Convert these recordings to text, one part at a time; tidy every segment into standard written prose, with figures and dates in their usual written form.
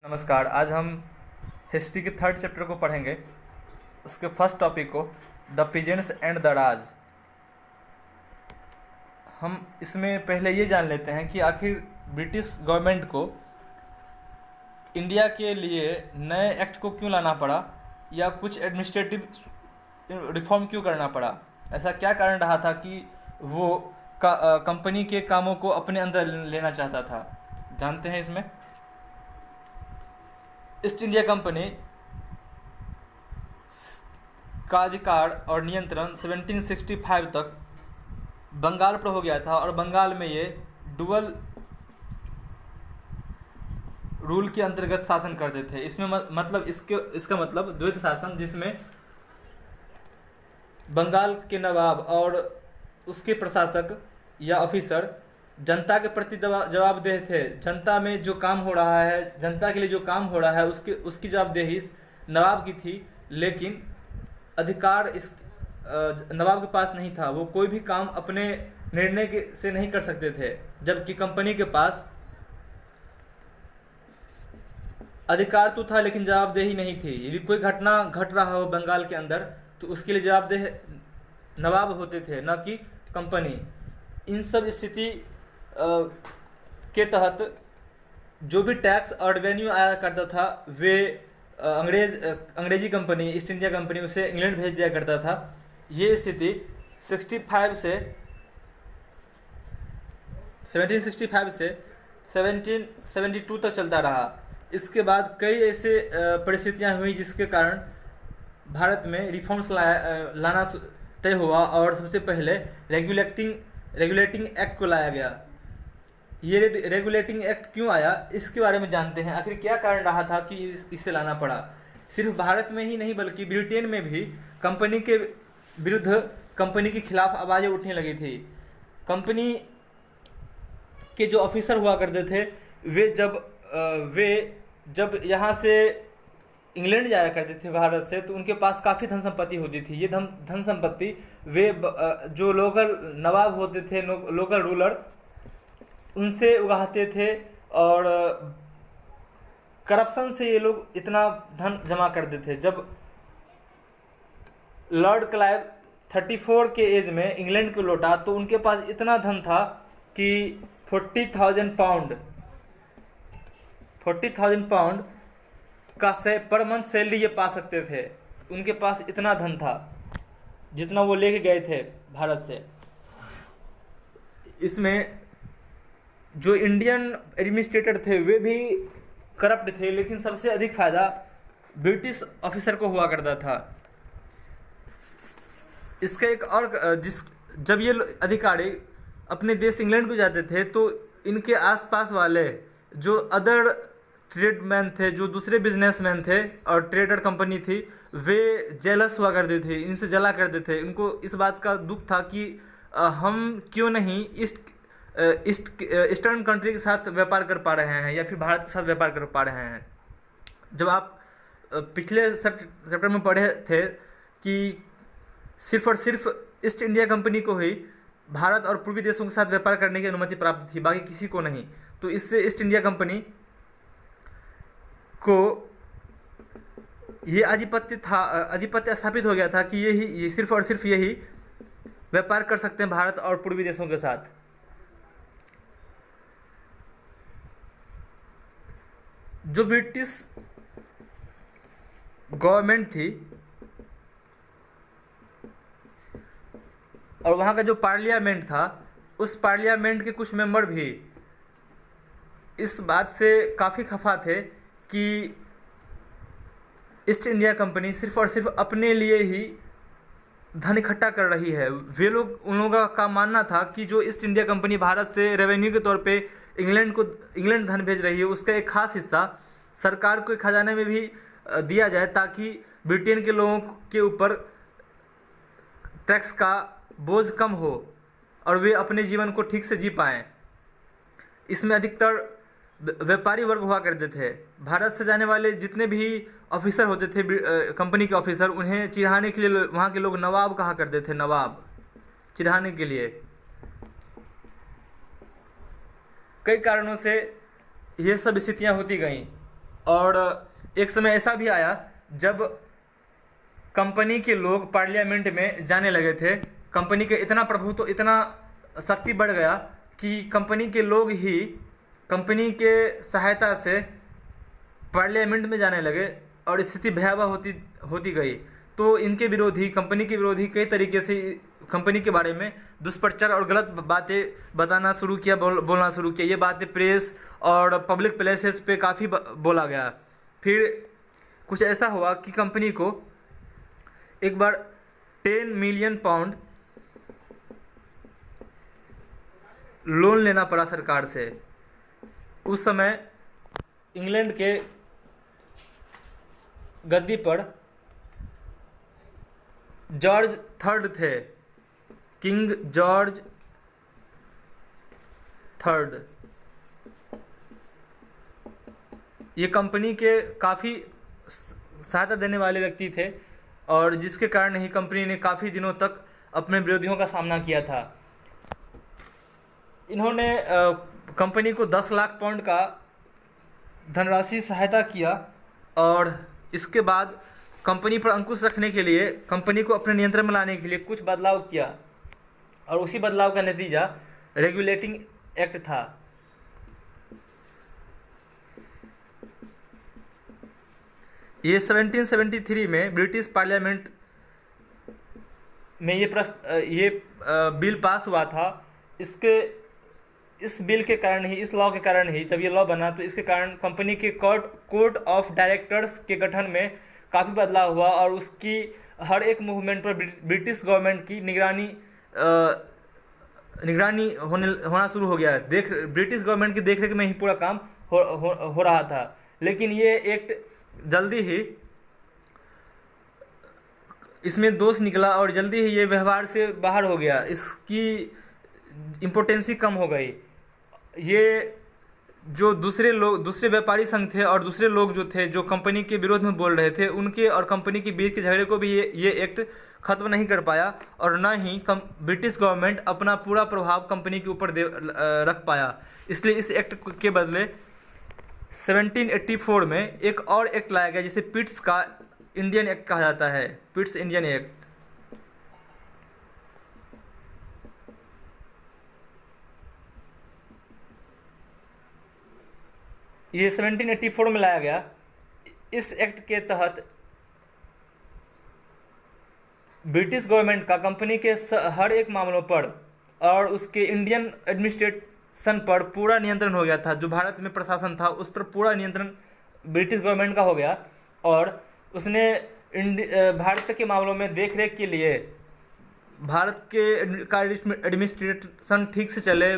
नमस्कार। आज हम हिस्ट्री के थर्ड चैप्टर को पढ़ेंगे। उसके फर्स्ट टॉपिक को द पीजेंट्स एंड द राज। हम इसमें पहले ये जान लेते हैं कि आखिर ब्रिटिश गवर्नमेंट को इंडिया के लिए नए एक्ट को क्यों लाना पड़ा या कुछ एडमिनिस्ट्रेटिव रिफॉर्म क्यों करना पड़ा। ऐसा क्या कारण रहा था कि वो कंपनी के कामों को अपने अंदर लेना चाहता था। जानते हैं इसमें। ईस्ट इंडिया कंपनी का अधिकार और नियंत्रण 1765 तक बंगाल पर हो गया था और बंगाल में ये डुअल रूल के अंतर्गत शासन करते थे। इसमें मतलब इसका मतलब द्वैत शासन, जिसमें बंगाल के नवाब और उसके प्रशासक या ऑफिसर जनता के प्रति जवाबदेह थे। जनता में जो काम हो रहा है, जनता के लिए जो काम हो रहा है, उसकी जवाबदेही नवाब की थी, लेकिन अधिकार इस नवाब के पास नहीं था। वो कोई भी काम अपने निर्णय से नहीं कर सकते थे, जबकि कंपनी के पास अधिकार तो था लेकिन जवाबदेही नहीं थी। यदि कोई घटना घट रहा हो बंगाल के अंदर तो उसके लिए जवाबदेह नवाब होते थे, न कि कंपनी। इन सब स्थिति के तहत जो भी टैक्स और रेवेन्यू आया करता था वे अंग्रेजी कंपनी ईस्ट इंडिया कंपनी उसे इंग्लैंड भेज दिया करता था। ये स्थिति 1765 से 1772 तक चलता रहा। इसके बाद कई ऐसे परिस्थितियां हुई जिसके कारण भारत में रिफॉर्म्स लाना तय हुआ और सबसे पहले रेगुलेटिंग एक्ट को लाया गया। ये रेगुलेटिंग एक्ट क्यों आया इसके बारे में जानते हैं। आखिर क्या कारण रहा था कि इसे लाना पड़ा। सिर्फ भारत में ही नहीं बल्कि ब्रिटेन में भी कंपनी के विरुद्ध, कंपनी के खिलाफ आवाज़ें उठने लगी थी। कंपनी के जो ऑफिसर हुआ करते थे वे जब यहाँ से इंग्लैंड जाया करते थे भारत से, तो उनके पास काफ़ी धन संपत्ति होती थी। ये धन संपत्ति वे जो लोकल नवाब होते थे, लोकल रूलर, उनसे उगाहते थे और करप्शन से ये लोग इतना धन जमा करते थे। जब लॉर्ड क्लाइव 34 के एज में इंग्लैंड को लौटा तो उनके पास इतना धन था कि 40,000 पाउंड का पर मंथ सैलरी ये पा सकते थे। उनके पास इतना धन था जितना वो लेके गए थे भारत से। इसमें जो इंडियन एडमिनिस्ट्रेटर थे वे भी करप्ट थे, लेकिन सबसे अधिक फायदा ब्रिटिश ऑफिसर को हुआ करता था। इसका एक और जब ये अधिकारी अपने देश इंग्लैंड को जाते थे तो इनके आसपास वाले जो अदर ट्रेडमैन थे, जो दूसरे बिजनेसमैन थे और ट्रेडर कंपनी थी, वे जेलस हुआ करते थे, इनसे जला करते थे। इनको इस बात का दुख था कि हम क्यों नहीं ईस्टर्न कंट्री के साथ व्यापार कर पा रहे हैं या फिर भारत के साथ व्यापार कर पा रहे हैं। जब आप पिछले चैप्टर में पढ़े थे कि सिर्फ और सिर्फ ईस्ट इंडिया कंपनी को ही भारत और पूर्वी देशों के साथ व्यापार करने की अनुमति प्राप्त थी, बाकी किसी को नहीं। तो इससे ईस्ट इंडिया कंपनी को ये आधिपत्य स्थापित हो गया था कि ये सिर्फ और सिर्फ यही व्यापार कर सकते हैं भारत और पूर्वी देशों के साथ। जो ब्रिटिश गवर्नमेंट थी और वहाँ का जो पार्लियामेंट था, उस पार्लियामेंट के कुछ मेंबर भी इस बात से काफ़ी खफा थे कि ईस्ट इंडिया कंपनी सिर्फ और सिर्फ अपने लिए ही धन इकट्ठा कर रही है। उन लोगों का मानना था कि जो ईस्ट इंडिया कंपनी भारत से रेवेन्यू के तौर पे इंग्लैंड धन भेज रही है, उसका एक खास हिस्सा सरकार को खजाने में भी दिया जाए ताकि ब्रिटेन के लोगों के ऊपर टैक्स का बोझ कम हो और वे अपने जीवन को ठीक से जी पाएँ। इसमें अधिकतर व्यापारी वर्ग हुआ करते थे। भारत से जाने वाले जितने भी ऑफिसर होते थे, कंपनी के ऑफिसर, उन्हें चिढ़ाने के लिए वहाँ के लोग नवाब कहा करते थे। नवाब चिढ़ाने के लिए कई कारणों से ये सब स्थितियाँ होती गईं और एक समय ऐसा भी आया जब कंपनी के लोग पार्लियामेंट में जाने लगे थे। कंपनी के इतना प्रभुत्व, इतना शक्ति बढ़ गया कि कंपनी के लोग ही कंपनी के सहायता से पार्लियामेंट में जाने लगे और स्थिति भयावह होती होती गई। तो इनके विरोधी, कंपनी के विरोधी कई तरीके से कंपनी के बारे में दुष्प्रचार और गलत बातें बताना शुरू किया, बोलना शुरू किया। ये बातें प्रेस और पब्लिक प्लेसेस पे काफ़ी बोला गया। फिर कुछ ऐसा हुआ कि कंपनी को एक बार 10 मिलियन पाउंड लोन लेना पड़ा सरकार से। उस समय इंग्लैंड के गद्दी पर जॉर्ज थर्ड थे, किंग जॉर्ज थर्ड। ये कंपनी के काफ़ी सहायता देने वाले व्यक्ति थे और जिसके कारण ही कंपनी ने काफ़ी दिनों तक अपने विरोधियों का सामना किया था। इन्होंने कंपनी को 10 लाख पाउंड का धनराशि सहायता किया और इसके बाद कंपनी पर अंकुश रखने के लिए, कंपनी को अपने नियंत्रण में लाने के लिए कुछ बदलाव किया और उसी बदलाव का नतीजा रेगुलेटिंग एक्ट था। ये 1773 में ब्रिटिश पार्लियामेंट में ये बिल पास हुआ था। इस बिल के कारण ही, इस लॉ के कारण ही, जब ये लॉ बना तो इसके कारण कंपनी के कोर्ट ऑफ डायरेक्टर्स के गठन में काफ़ी बदलाव हुआ और उसकी हर एक मूवमेंट पर ब्रिटिश गवर्नमेंट की निगरानी होना शुरू हो गया। ब्रिटिश गवर्नमेंट की देखरेख में ही पूरा काम हो रहा था। लेकिन ये एक्ट जल्दी ही, इसमें दोष निकला और जल्दी ही ये व्यवहार से बाहर हो गया, इसकी इम्पोर्टेंसी कम हो गई। ये जो दूसरे व्यापारी संघ थे और दूसरे लोग जो थे जो कंपनी के विरोध में बोल रहे थे, उनके और कंपनी के बीच के झगड़े को भी ये एक्ट खत्म नहीं कर पाया और न ही ब्रिटिश गवर्नमेंट अपना पूरा प्रभाव कंपनी के ऊपर रख पाया। इसलिए इस एक्ट के बदले 1784 में एक और एक्ट लाया गया जिसे पिट्स का इंडियन एक्ट कहा जाता है, पिट्स इंडियन एक्ट। ये 1784 में लाया गया। इस एक्ट के तहत ब्रिटिश गवर्नमेंट का कंपनी के हर एक मामलों पर और उसके इंडियन एडमिनिस्ट्रेशन पर पूरा नियंत्रण हो गया था। जो भारत में प्रशासन था उस पर पूरा नियंत्रण ब्रिटिश गवर्नमेंट का हो गया और उसने भारत के मामलों में देखरेख के लिए, भारत के एडमिनिस्ट्रेशन ठीक से चले,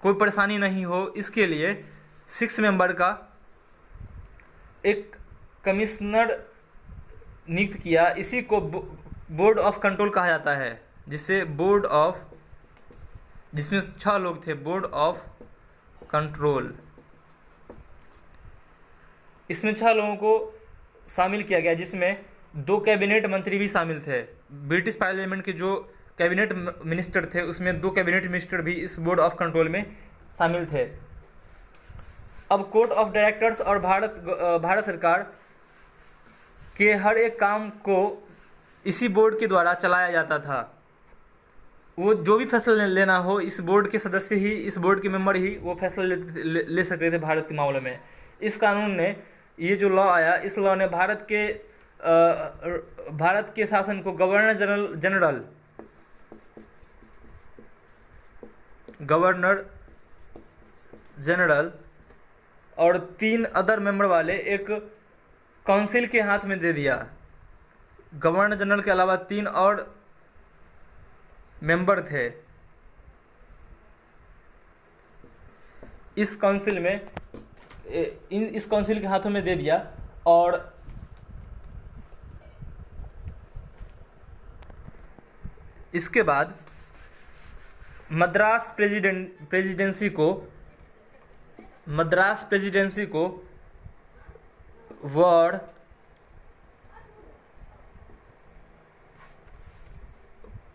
कोई परेशानी नहीं हो, इसके लिए 6 मेंबर का एक कमिश्नर नियुक्त किया। इसी को बोर्ड ऑफ कंट्रोल कहा जाता है, जिसमें 6 लोग थे, बोर्ड ऑफ कंट्रोल। इसमें 6 लोगों को शामिल किया गया जिसमें 2 कैबिनेट मंत्री भी शामिल थे। ब्रिटिश पार्लियामेंट के जो कैबिनेट मिनिस्टर थे उसमें 2 कैबिनेट मिनिस्टर भी इस बोर्ड ऑफ कंट्रोल में शामिल थे। अब कोर्ट ऑफ डायरेक्टर्स और भारत सरकार के हर एक काम को इसी बोर्ड के द्वारा चलाया जाता था। वो जो भी फैसला लेना हो, इस बोर्ड के सदस्य ही, इस बोर्ड के मेंबर ही वो फैसला ले सकते थे भारत के मामलों में। इस कानून ने, ये जो लॉ आया, इस लॉ ने भारत के शासन को गवर्नर जनरल और 3 अदर मेंबर वाले एक काउंसिल के हाथ में दे दिया। गवर्नर जनरल के अलावा 3 और मेंबर थे। इस काउंसिल के हाथों में दे दिया और इसके बाद मद्रास प्रेसिडेंसी को वर्ड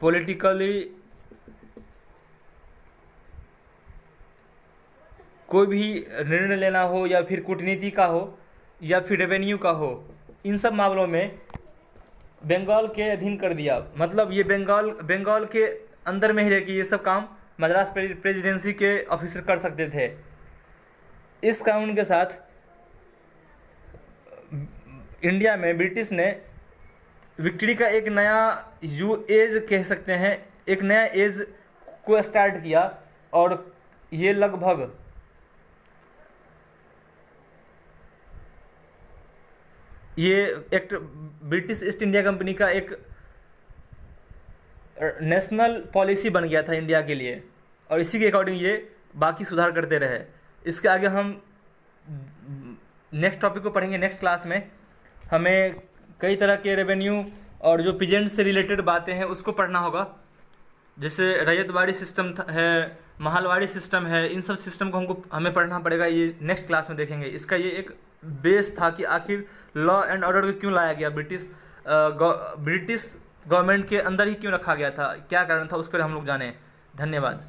पॉलिटिकली कोई भी निर्णय लेना हो या फिर कूटनीति का हो, या फिर रेवेन्यू का हो, इन सब मामलों में बंगाल के अधीन कर दिया। मतलब ये बंगाल के अंदर में ही रह के ये सब काम मद्रास प्रेसिडेंसी के ऑफिसर कर सकते थे। इस कानून के साथ इंडिया में ब्रिटिश ने विक्ट्री का एक नया एज कह सकते हैं, एक नया एज को स्टार्ट किया। और ये लगभग ये act British east India company का एक नेशनल पॉलिसी बन गया था इंडिया के लिए, और इसी के अकॉर्डिंग ये बाकी सुधार करते रहे। इसके आगे हम नेक्स्ट टॉपिक को पढ़ेंगे नेक्स्ट क्लास में। हमें कई तरह के रेवेन्यू और जो पीजेंट से रिलेटेड बातें हैं उसको पढ़ना होगा, जैसे रैयतवाड़ी सिस्टम है, महलवाड़ी सिस्टम है, इन सब सिस्टम को हमें पढ़ना पड़ेगा। ये नेक्स्ट क्लास में देखेंगे। इसका ये एक बेस था कि आखिर लॉ एंड ऑर्डर को क्यों लाया गया, ब्रिटिश गवर्नमेंट के अंदर ही क्यों रखा गया था, क्या कारण था, उसको हम लोग जाने। धन्यवाद।